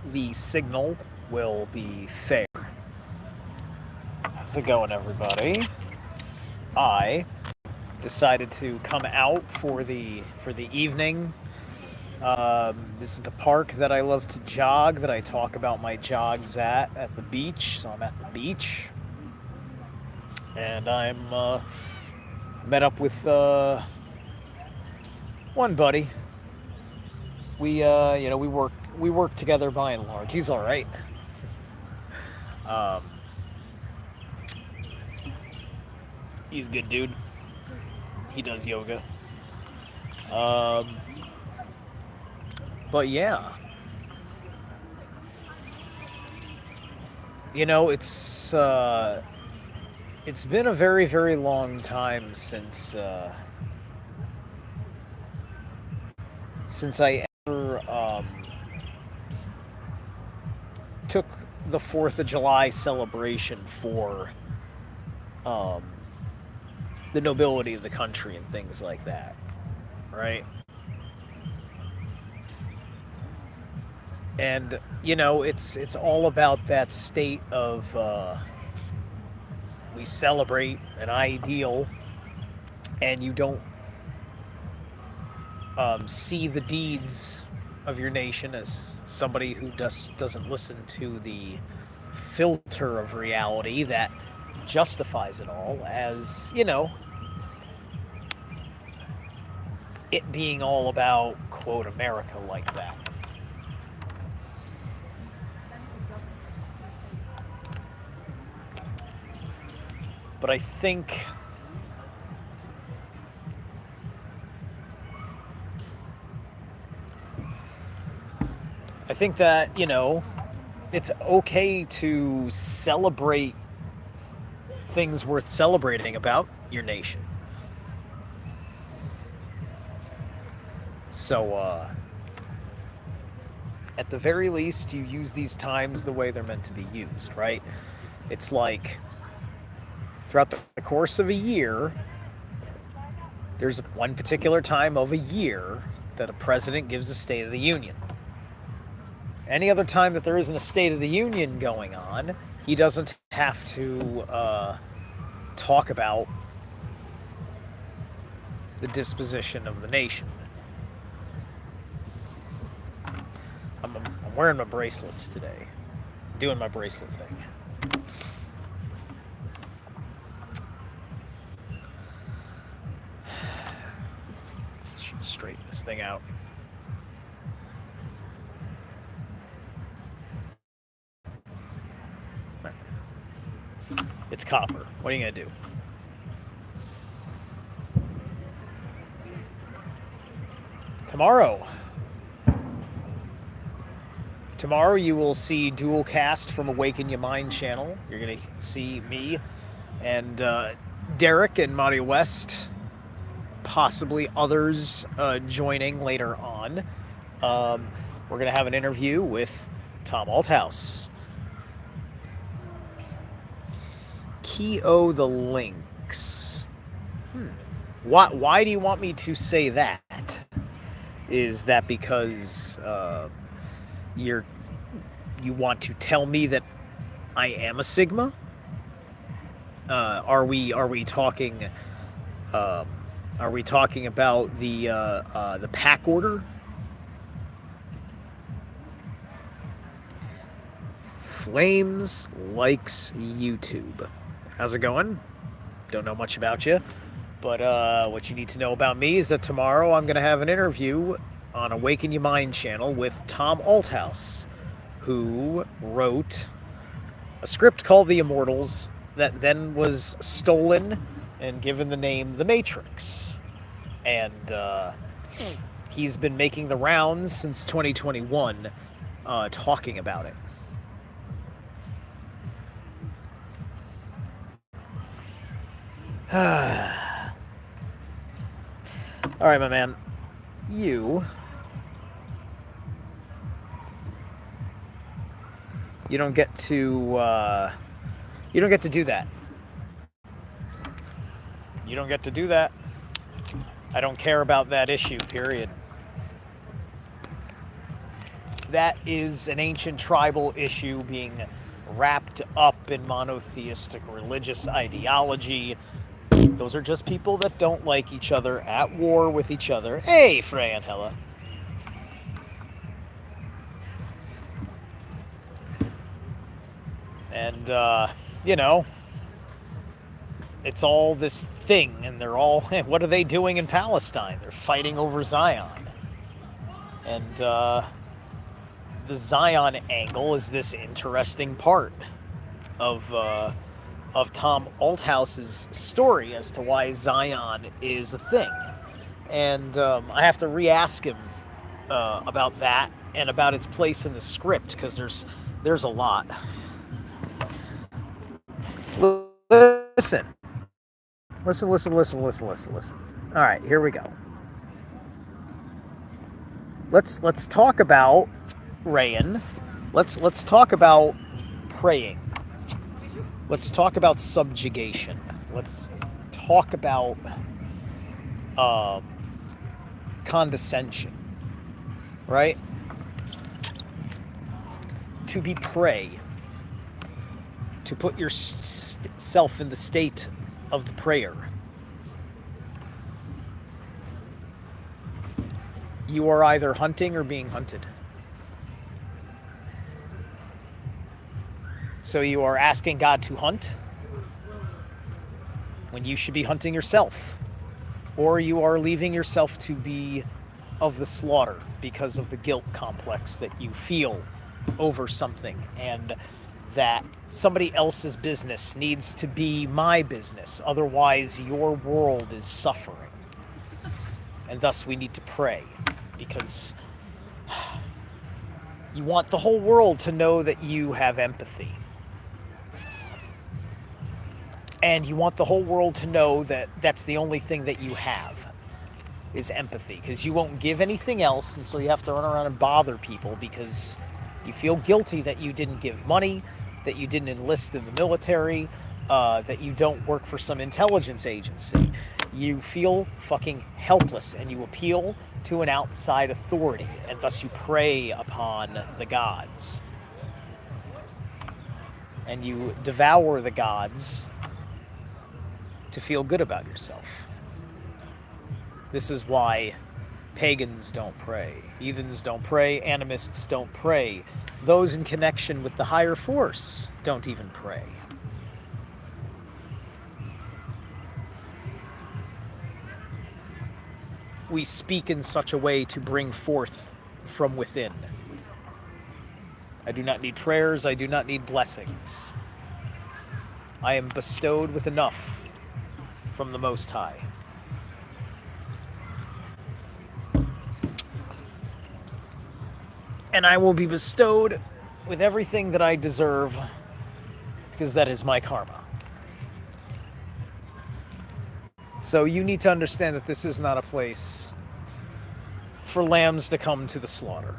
the signal will be fair. How's it going, everybody? I decided to come out for the evening. This is the park that I love to jog, that I talk about my jogs at the beach. So I'm at the beach, and I'm met up with one buddy. We work together by and large. He's all right. Um, he's a good dude. He does yoga. Um, but yeah, it's been a very very long time since I ever took the Fourth of July celebration for um, the nobility of the country and things like that, right? And it's all about that state of we celebrate an ideal, and you don't see the deeds of your nation as somebody who doesn't listen to the filter of reality that justifies it all as it being all about quote America like that. But I think that it's okay to celebrate things worth celebrating about your nation. So at the very least, you use these times the way they're meant to be used, right? It's like throughout the course of a year, there's one particular time of a year that a president gives a State of the Union. Any other time that there isn't a State of the Union going on, he doesn't have to talk about the disposition of the nation. I'm wearing my bracelets today, doing my bracelet thing. Should straighten this thing out. It's copper. What are you gonna do? Tomorrow. Tomorrow you will see dual cast from Awaken Your Mind channel. You're gonna see me and Derek and Mario West, possibly others joining later on. We're gonna have an interview with Tom Althouse. Keo the links. Why do you want me to say that? Is that because you want to tell me that I am a Sigma? Are we talking about the pack order? Flames likes YouTube. How's it going? Don't know much about you, but what you need to know about me is that tomorrow I'm going to have an interview on Awaken Your Mind channel with Tom Althouse, who wrote a script called The Immortals that then was stolen and given the name The Matrix. And he's been making the rounds since 2021 talking about it. All right, my man. You don't get to do that. You don't get to do that. I don't care about that issue, period. that is an ancient tribal issue being wrapped up in monotheistic religious ideology. Those are just people that don't like each other, at war with each other. Hey, Frey and Hella. And, you know, it's all this thing, and they're all, what are they doing in Palestine? They're fighting over Zion. And, the Zion angle is this interesting part of Tom Althouse's story as to why Zion is a thing. And I have to re-ask him about that and about its place in the script, because there's a lot. Listen. All right, here we go. Let's talk about Rayan. Let's talk about praying. Let's talk about subjugation. Let's talk about condescension. Right? To be prey. To put yourself in the state of the prayer. You are either hunting or being hunted. So you are asking God to hunt when you should be hunting yourself. Or you are leaving yourself to be of the slaughter because of the guilt complex that you feel over something, and that somebody else's business needs to be my business. Otherwise, your world is suffering. And thus we need to pray, because you want the whole world to know that you have empathy. And you want the whole world to know that that's the only thing that you have, is empathy. Because you won't give anything else, and so you have to run around and bother people because you feel guilty that you didn't give money, that you didn't enlist in the military, that you don't work for some intelligence agency. You feel fucking helpless, and you appeal to an outside authority, and thus you prey upon the gods. And you devour the gods to feel good about yourself. This is why pagans don't pray, heathens don't pray, animists don't pray. Those in connection with the higher force don't even pray. We speak in such a way to bring forth from within. I do not need prayers, I do not need blessings. I am bestowed with enough from the Most High. And I will be bestowed with everything that I deserve, because that is my karma. So you need to understand that this is not a place for lambs to come to the slaughter.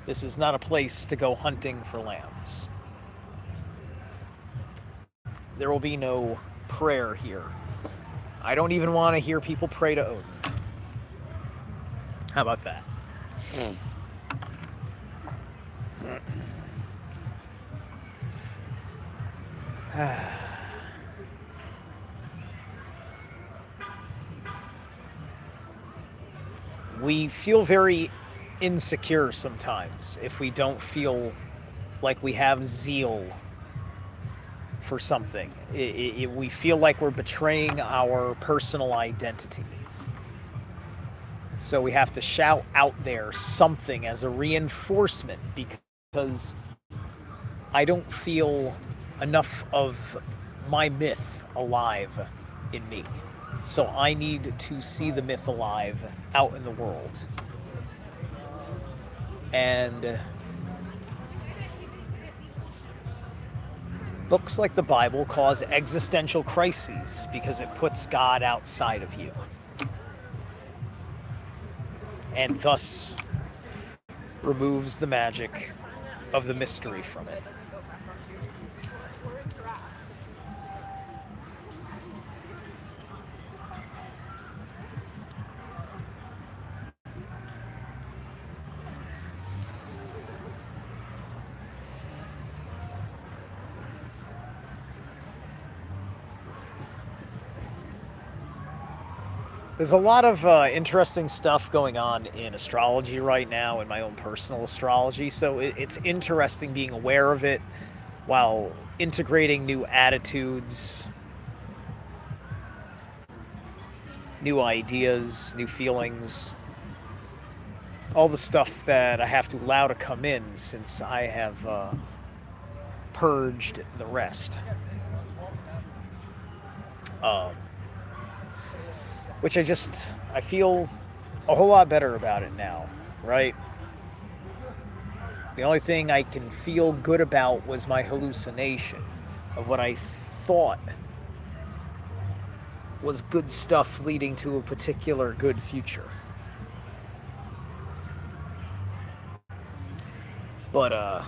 This is not a place to go hunting for lambs. There will be no prayer here. I don't even want to hear people pray to Odin. How about that? We feel very insecure sometimes if we don't feel like we have zeal for something. We feel like we're betraying our personal identity. So we have to shout out there something as a reinforcement, because I don't feel enough of my myth alive in me. So I need to see the myth alive out in the world. And books like the Bible cause existential crises because it puts God outside of you, and thus removes the magic of the mystery from it. There's a lot of interesting stuff going on in astrology right now, in my own personal astrology. So it's interesting being aware of it while integrating new attitudes, new ideas, new feelings, all the stuff that I have to allow to come in since I have purged the rest. Um, which I feel a whole lot better about it now, right? The only thing I can feel good about was my hallucination of what I thought was good stuff leading to a particular good future. But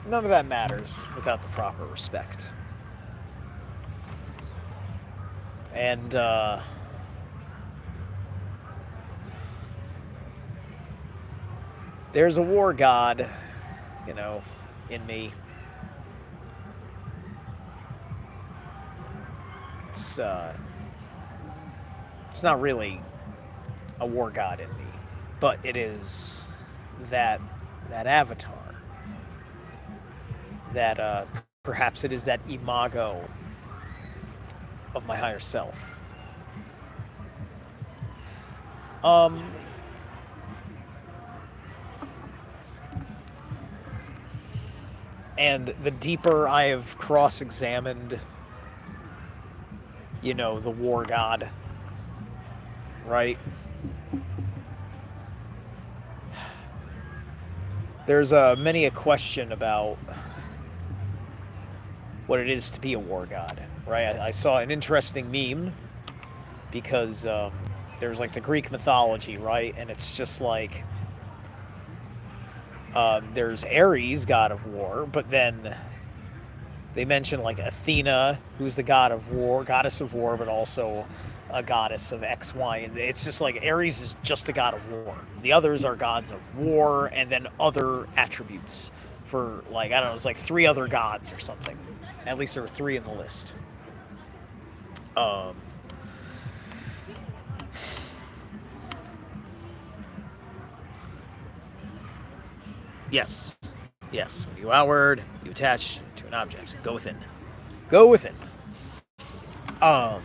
none of that matters without the proper respect. And there's a war god, you know, in me. It's not really a war god in me, but it is that that avatar. That perhaps it is that imago of my higher self. Um, and the deeper I have cross-examined, the war god, right? There's many a question about what it is to be a war god, right? I saw an interesting meme because there's like the Greek mythology, right? And it's just like there's Ares, god of war, but then they mention like Athena, who's the god of war, goddess of war, but also a goddess of X, Y, and it's just like Ares is just a god of war. The others are gods of war, and then other attributes for like I don't know, it's like three other gods or something. At least there were three in the list. Um, yes, yes. When you outward, you attach to an object. Go within. Go within. Um,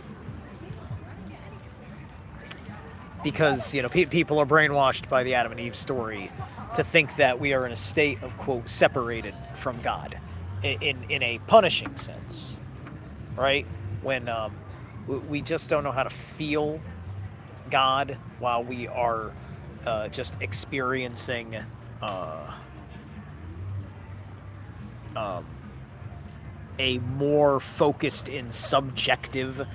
because people are brainwashed by the Adam and Eve story to think that we are in a state of quote separated from God, in a punishing sense, right? When we just don't know how to feel God while we are just experiencing um, a more focused in subjective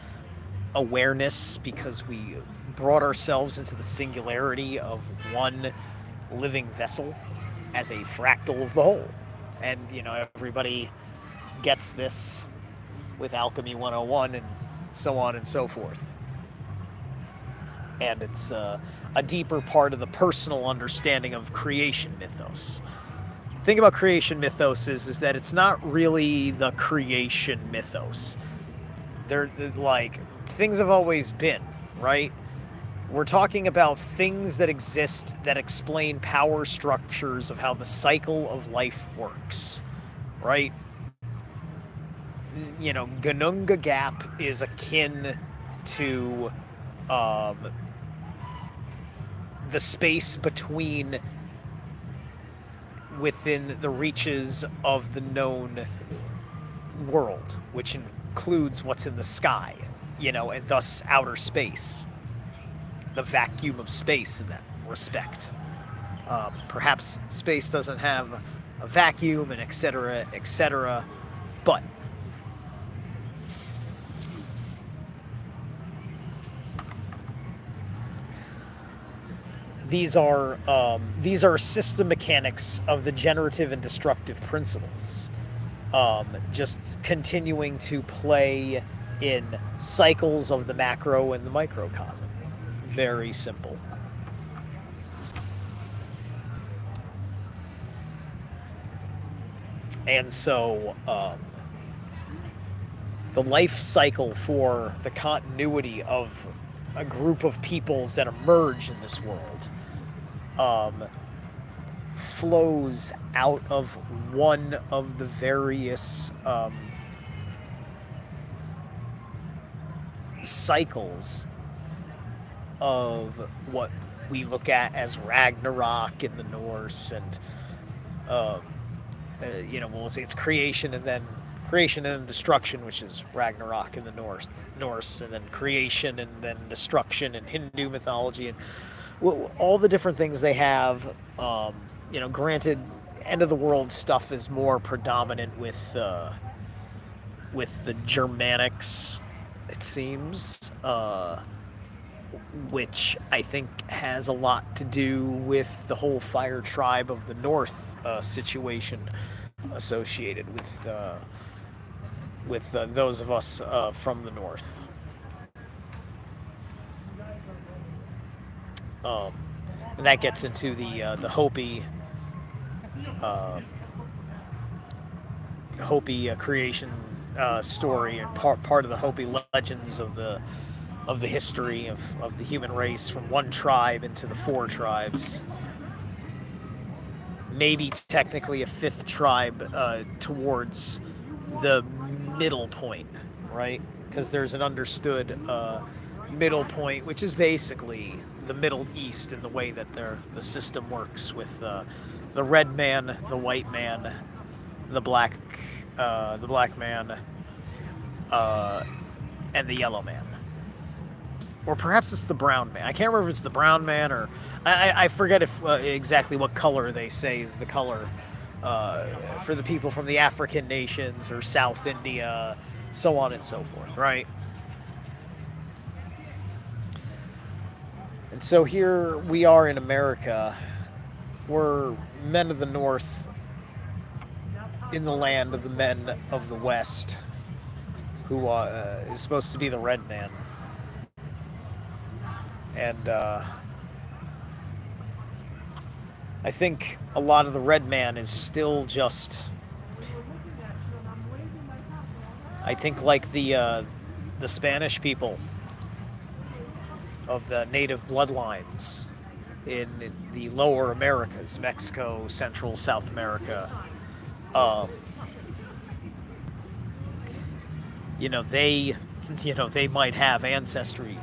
awareness because we brought ourselves into the singularity of one living vessel as a fractal of the whole. And, everybody gets this with Alchemy 101 and so on and so forth. And it's a deeper part of the personal understanding of creation mythos. The thing about creation mythos is that it's not really the creation mythos. They're like, things have always been, right? We're talking about things that exist that explain power structures of how the cycle of life works, right? Gununga Gap is akin to um, the space between within the reaches of the known world, which includes what's in the sky, and thus outer space, the vacuum of space in that respect. Perhaps space doesn't have a vacuum and etc., but these are system mechanics of the generative and destructive principles, just continuing to play in cycles of the macro and the microcosm. Very simple. And so the life cycle for the continuity of a group of peoples that emerge in this world um, flows out of one of the various cycles of what we look at as Ragnarok in the Norse, and um, we'll say it's creation and then destruction, which is Ragnarok in the Norse, and then creation and then destruction in Hindu mythology, and all the different things they have. Granted, end of the world stuff is more predominant with the Germanics, it seems, which I think has a lot to do with the whole fire tribe of the North situation associated with those of us from the North. Um, and that gets into the Hopi creation story, and part of the Hopi legends of the history of the human race from one tribe into the four tribes. Maybe technically a fifth tribe towards the middle point, right? Because there's an understood middle point, which is basically the Middle East in the way that the system works with the red man, the white man, the black man, and the yellow man. Or perhaps it's the brown man. I can't remember if it's the brown man or I forget if exactly what color they say is the color for the people from the African nations or South India, so on and so forth, right? And so here we are in America. We're men of the North in the land of the men of the West, who is supposed to be the red man. And I think a lot of the red man is still just, I think, like the Spanish people of the native bloodlines in the lower Americas, Mexico, Central, South America. Um, they, they might have ancestry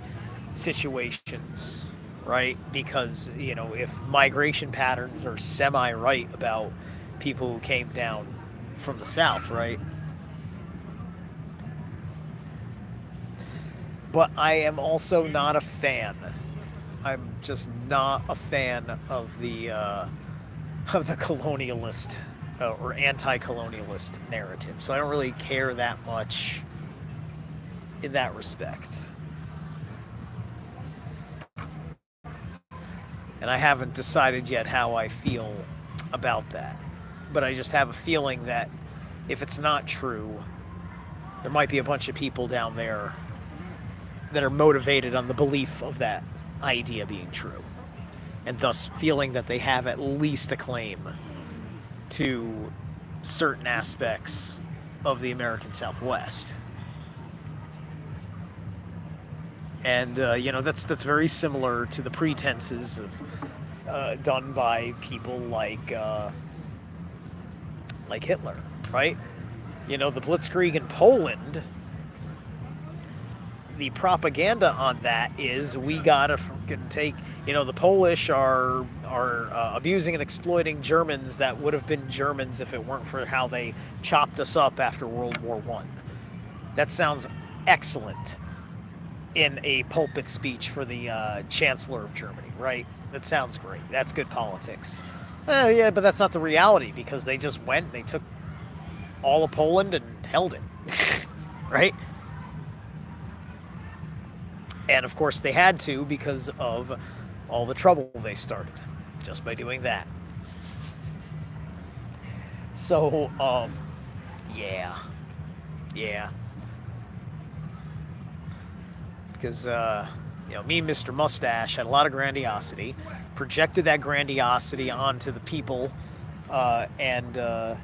situations, right? Because, if migration patterns are semi-right about people who came down from the South, right? But I am also not a fan. I'm just not a fan of the colonialist or anti-colonialist narrative. So I don't really care that much in that respect. And I haven't decided yet how I feel about that. But I just have a feeling that if it's not true, there might be a bunch of people down there that are motivated on the belief of that idea being true, and thus feeling that they have at least a claim to certain aspects of the American Southwest. And that's very similar to the pretenses of done by people like Hitler, right? The Blitzkrieg in Poland. The propaganda on that is we gotta take, the Polish are abusing and exploiting Germans that would have been Germans if it weren't for how they chopped us up after World War I. That sounds excellent in a pulpit speech for the Chancellor of Germany, right? That sounds great. That's good politics. Yeah, but that's not the reality, because they just went and they took all of Poland and held it, right? And of course they had to, because of all the trouble they started just by doing that. So, yeah. Because, me, Mr. Mustache, had a lot of grandiosity, projected that grandiosity onto the people, and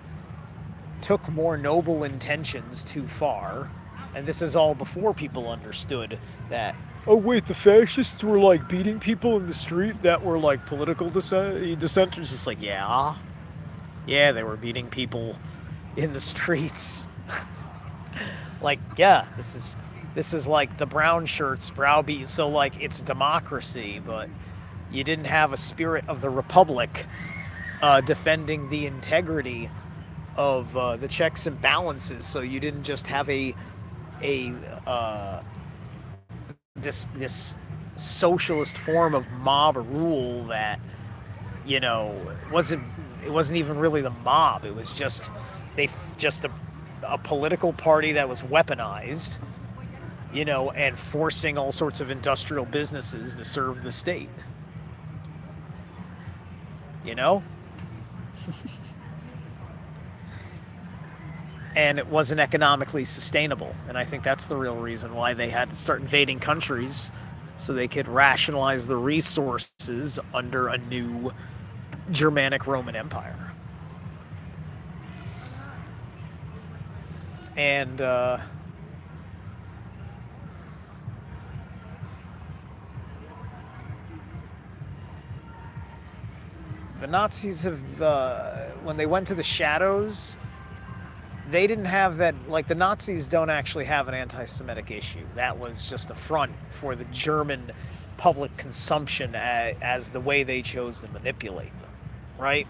took more noble intentions too far, And this is all before people understood that, oh, wait, the fascists were like beating people in the street that were like political dissenters. It's like, yeah. Yeah, they were beating people in the streets. Like, yeah, this is like the brown shirts browbeat. So like it's democracy, but you didn't have a spirit of the republic defending the integrity of the checks and balances. So you didn't just have a this socialist form of mob rule that wasn't, it wasn't even really the mob. It was just a political party that was weaponized, and forcing all sorts of industrial businesses to serve the state. You know, and it wasn't economically sustainable. And I think that's the real reason why they had to start invading countries, so they could rationalize the resources under a new Germanic Roman Empire. And the Nazis have, when they went to the shadows, they didn't have that. Like, the Nazis don't actually have an anti-Semitic issue. That was just a front for the German public consumption as the way they chose to manipulate them, right?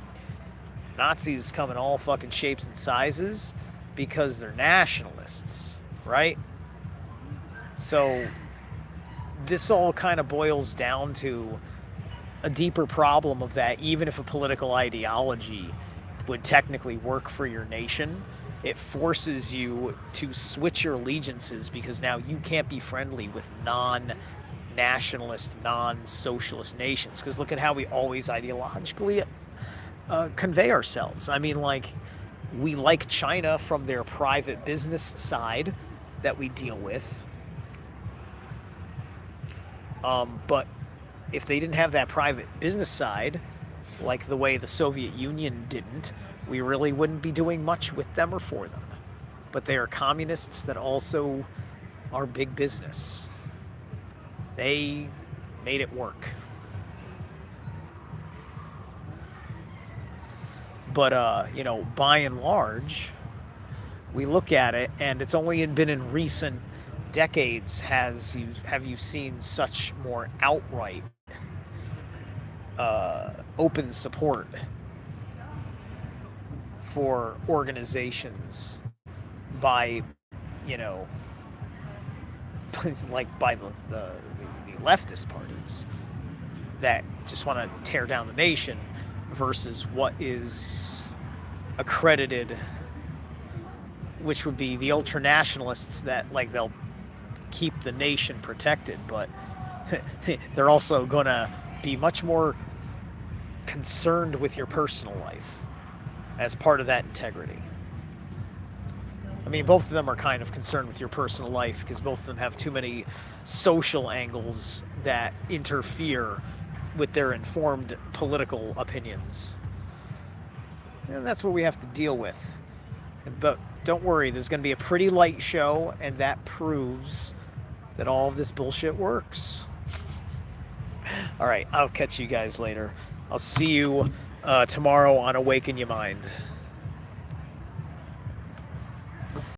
Nazis come in all fucking shapes and sizes because they're nationalists, right? So this all kind of boils down to a deeper problem of that. Even if a political ideology would technically work for your nation, it forces you to switch your allegiances, because now you can't be friendly with non-nationalist, non-socialist nations. Because look at how we always ideologically convey ourselves. I mean, like, we like China from their private business side that we deal with. But if they didn't have that private business side, like the way the Soviet Union didn't, we really wouldn't be doing much with them or for them. But they are communists that also are big business. They made it work. But, by and large, we look at it, and it's only been in recent decades have you seen such more outright open support for organizations by, like by the leftist parties that just want to tear down the nation, versus what is accredited, which would be the ultranationalists that, like, they'll keep the nation protected, but they're also going to be much more concerned with your personal life as part of that integrity. I mean, both of them are kind of concerned with your personal life, because both of them have too many social angles that interfere with their informed political opinions. And that's what we have to deal with. But don't worry, there's going to be a pretty light show, and that proves that all of this bullshit works. All right, I'll catch you guys later. I'll see you tomorrow on Awaken Your Mind.